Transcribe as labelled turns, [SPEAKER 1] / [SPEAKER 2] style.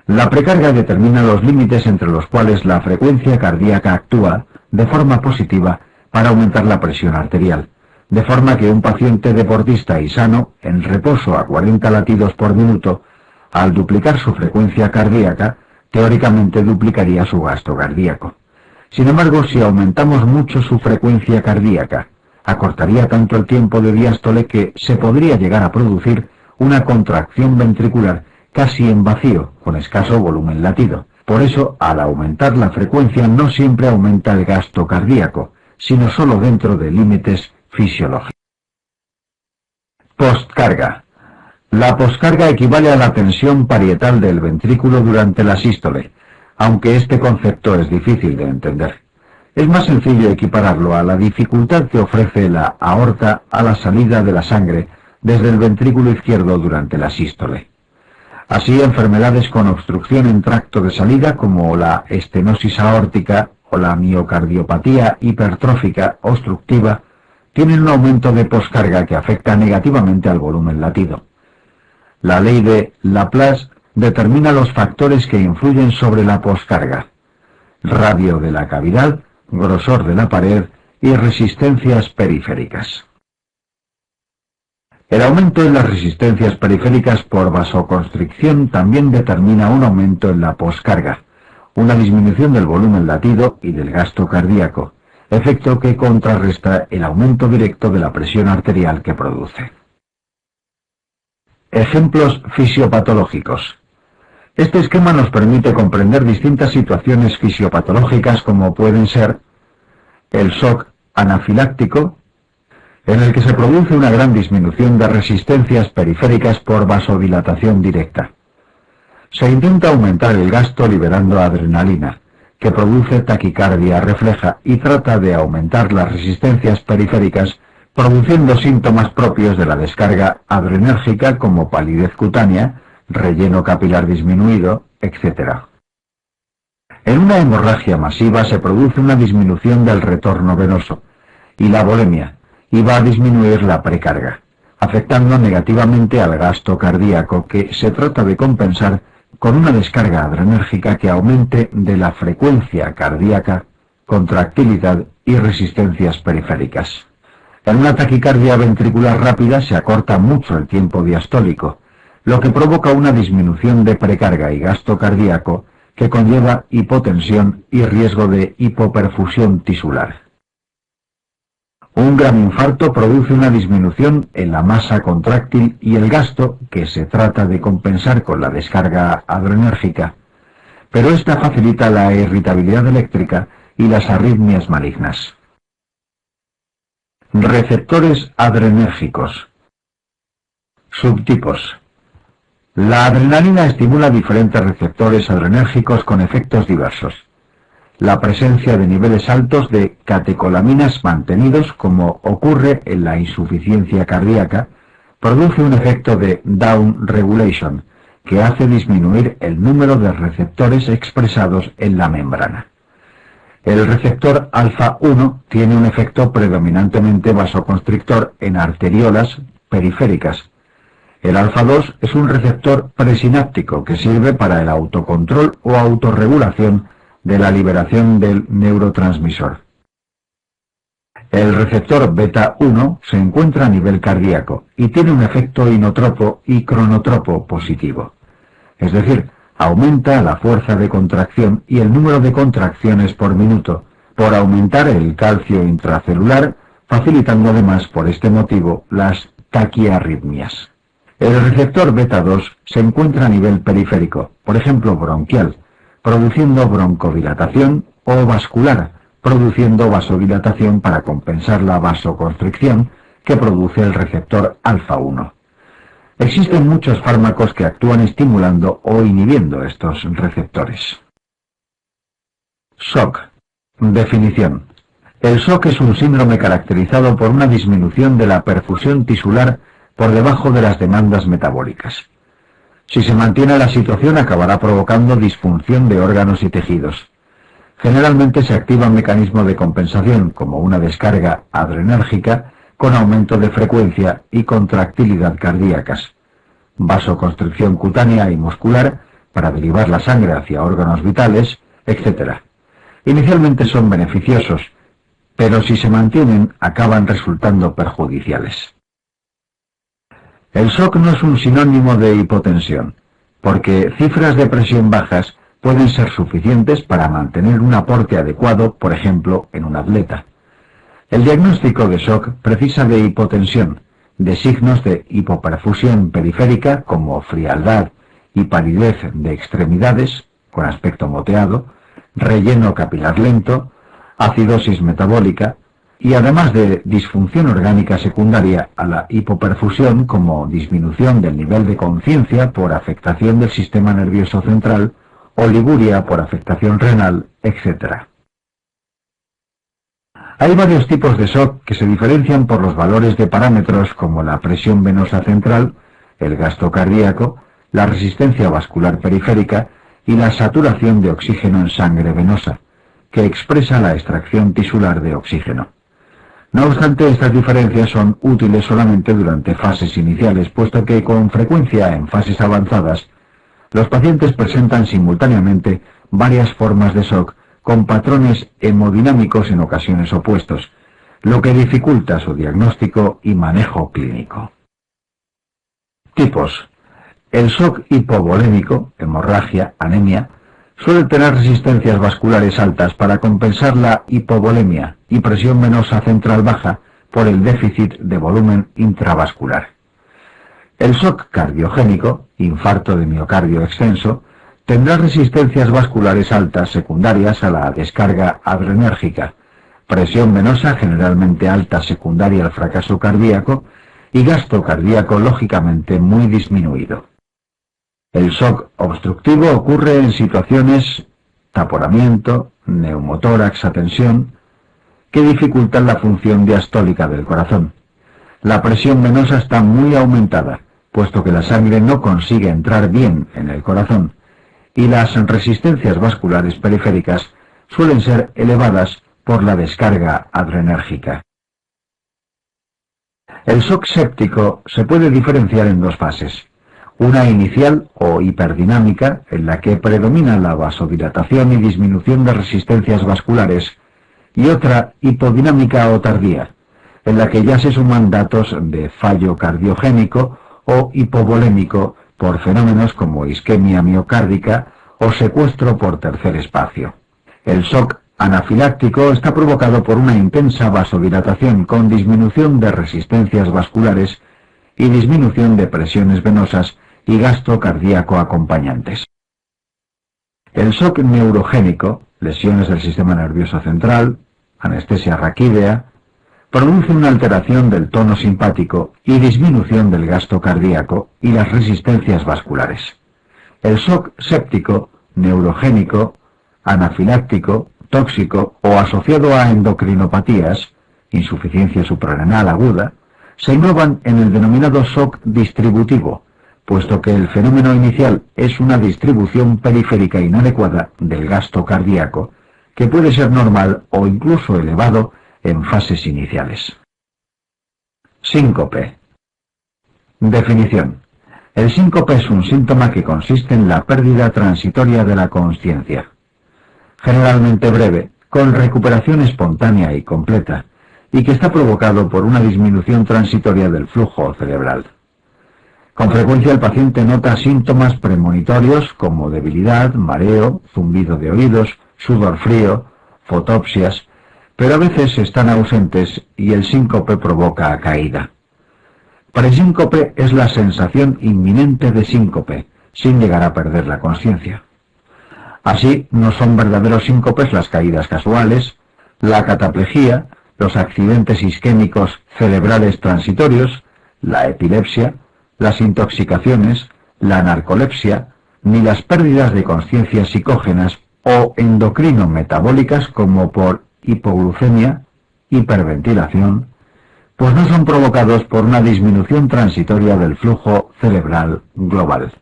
[SPEAKER 1] La precarga determina los límites entre los cuales la frecuencia cardíaca actúa de forma positiva para aumentar la presión arterial, de forma que un paciente deportista y sano, en reposo a 40 latidos por minuto, al duplicar su frecuencia cardíaca, teóricamente duplicaría su gasto cardíaco. Sin embargo, si aumentamos mucho su frecuencia cardíaca, acortaría tanto el tiempo de diástole que se podría llegar a producir una contracción ventricular casi en vacío, con escaso volumen latido. Por eso, al aumentar la frecuencia no siempre aumenta el gasto cardíaco, sino solo dentro de límites fisiológicos. Postcarga. La postcarga equivale a la tensión parietal del ventrículo durante la sístole, aunque este concepto es difícil de entender. Es más sencillo equipararlo a la dificultad que ofrece la aorta a la salida de la sangre desde el ventrículo izquierdo durante la sístole. Así, enfermedades con obstrucción en tracto de salida como la estenosis aórtica o la miocardiopatía hipertrófica obstructiva tienen un aumento de poscarga que afecta negativamente al volumen latido. La ley de Laplace determina los factores que influyen sobre la poscarga: radio de la cavidad, grosor de la pared y resistencias periféricas. El aumento en las resistencias periféricas por vasoconstricción también determina un aumento en la poscarga, una disminución del volumen latido y del gasto cardíaco, efecto que contrarresta el aumento directo de la presión arterial que produce. Ejemplos fisiopatológicos. Este esquema nos permite comprender distintas situaciones fisiopatológicas como pueden ser el shock anafiláctico, en el que se produce una gran disminución de resistencias periféricas por vasodilatación directa. Se intenta aumentar el gasto liberando adrenalina, que produce taquicardia refleja y trata de aumentar las resistencias periféricas, produciendo síntomas propios de la descarga adrenérgica como palidez cutánea, relleno capilar disminuido, etc. En una hemorragia masiva se produce una disminución del retorno venoso y la volemia, y va a disminuir la precarga, afectando negativamente al gasto cardíaco que se trata de compensar con una descarga adrenérgica que aumente de la frecuencia cardíaca, contractilidad y resistencias periféricas. En una taquicardia ventricular rápida se acorta mucho el tiempo diastólico, lo que provoca una disminución de precarga y gasto cardíaco que conlleva hipotensión y riesgo de hipoperfusión tisular. Un gran infarto produce una disminución en la masa contráctil y el gasto que se trata de compensar con la descarga adrenérgica, pero esta facilita la irritabilidad eléctrica y las arritmias malignas. Receptores adrenérgicos. Subtipos. La adrenalina estimula diferentes receptores adrenérgicos con efectos diversos. La presencia de niveles altos de catecolaminas mantenidos, como ocurre en la insuficiencia cardíaca, produce un efecto de down regulation, que hace disminuir el número de receptores expresados en la membrana. El receptor alfa-1 tiene un efecto predominantemente vasoconstrictor en arteriolas periféricas. El alfa-2 es un receptor presináptico que sirve para el autocontrol o autorregulación de la liberación del neurotransmisor. El receptor beta-1 se encuentra a nivel cardíaco y tiene un efecto inotropo y cronotropo positivo, es decir, aumenta la fuerza de contracción y el número de contracciones por minuto, por aumentar el calcio intracelular, facilitando además por este motivo las taquiarritmias. El receptor beta-2 se encuentra a nivel periférico, por ejemplo bronquial, produciendo broncodilatación, o vascular, produciendo vasodilatación para compensar la vasoconstricción que produce el receptor alfa-1. Existen muchos fármacos que actúan estimulando o inhibiendo estos receptores. Shock. Definición. El shock es un síndrome caracterizado por una disminución de la perfusión tisular por debajo de las demandas metabólicas. Si se mantiene la situación, acabará provocando disfunción de órganos y tejidos. Generalmente se activa un mecanismo de compensación, como una descarga adrenérgica, con aumento de frecuencia y contractilidad cardíacas, vasoconstricción cutánea y muscular, para derivar la sangre hacia órganos vitales, etc. Inicialmente son beneficiosos, pero si se mantienen acaban resultando perjudiciales. El shock no es un sinónimo de hipotensión, porque cifras de presión bajas pueden ser suficientes para mantener un aporte adecuado, por ejemplo, en un atleta. El diagnóstico de shock precisa de hipotensión, de signos de hipoperfusión periférica como frialdad y palidez de extremidades, con aspecto moteado, relleno capilar lento, acidosis metabólica, y además de disfunción orgánica secundaria a la hipoperfusión como disminución del nivel de conciencia por afectación del sistema nervioso central, oliguria por afectación renal, etc. Hay varios tipos de shock que se diferencian por los valores de parámetros como la presión venosa central, el gasto cardíaco, la resistencia vascular periférica y la saturación de oxígeno en sangre venosa, que expresa la extracción tisular de oxígeno. No obstante, estas diferencias son útiles solamente durante fases iniciales, puesto que con frecuencia en fases avanzadas, los pacientes presentan simultáneamente varias formas de shock con patrones hemodinámicos en ocasiones opuestos, lo que dificulta su diagnóstico y manejo clínico. Tipos. El shock hipovolémico, hemorragia, anemia, suele tener resistencias vasculares altas para compensar la hipovolemia y presión venosa central baja por el déficit de volumen intravascular. El shock cardiogénico, infarto de miocardio extenso, tendrá resistencias vasculares altas secundarias a la descarga adrenérgica, presión venosa generalmente alta secundaria al fracaso cardíaco y gasto cardíaco lógicamente muy disminuido. El shock obstructivo ocurre en situaciones taponamiento, neumotórax a tensión, que dificultan la función diastólica del corazón. La presión venosa está muy aumentada, puesto que la sangre no consigue entrar bien en el corazón, y las resistencias vasculares periféricas suelen ser elevadas por la descarga adrenérgica. El shock séptico se puede diferenciar en dos fases. Una inicial o hiperdinámica, en la que predomina la vasodilatación y disminución de resistencias vasculares, y otra hipodinámica o tardía, en la que ya se suman datos de fallo cardiogénico o hipovolémico por fenómenos como isquemia miocárdica o secuestro por tercer espacio. El shock anafiláctico está provocado por una intensa vasodilatación con disminución de resistencias vasculares y disminución de presiones venosas y gasto cardíaco acompañantes. El shock neurogénico, lesiones del sistema nervioso central, anestesia raquídea, produce una alteración del tono simpático y disminución del gasto cardíaco y las resistencias vasculares. El shock séptico, neurogénico, anafiláctico, tóxico o asociado a endocrinopatías, insuficiencia suprarrenal aguda, se engloban en el denominado shock distributivo, puesto que el fenómeno inicial es una distribución periférica inadecuada del gasto cardíaco, que puede ser normal o incluso elevado en fases iniciales. Síncope. Definición. El síncope es un síntoma que consiste en la pérdida transitoria de la consciencia, generalmente breve, con recuperación espontánea y completa, y que está provocado por una disminución transitoria del flujo cerebral. Con frecuencia el paciente nota síntomas premonitorios como debilidad, mareo, zumbido de oídos, sudor frío, fotopsias, pero a veces están ausentes y el síncope provoca caída. Presíncope es la sensación inminente de síncope, sin llegar a perder la consciencia. Así, no son verdaderos síncopes las caídas casuales, la cataplejía, los accidentes isquémicos cerebrales transitorios, la epilepsia, las intoxicaciones, la narcolepsia, ni las pérdidas de consciencia psicógenas o endocrino-metabólicas como por hipoglucemia, hiperventilación, pues no son provocados por una disminución transitoria del flujo cerebral global.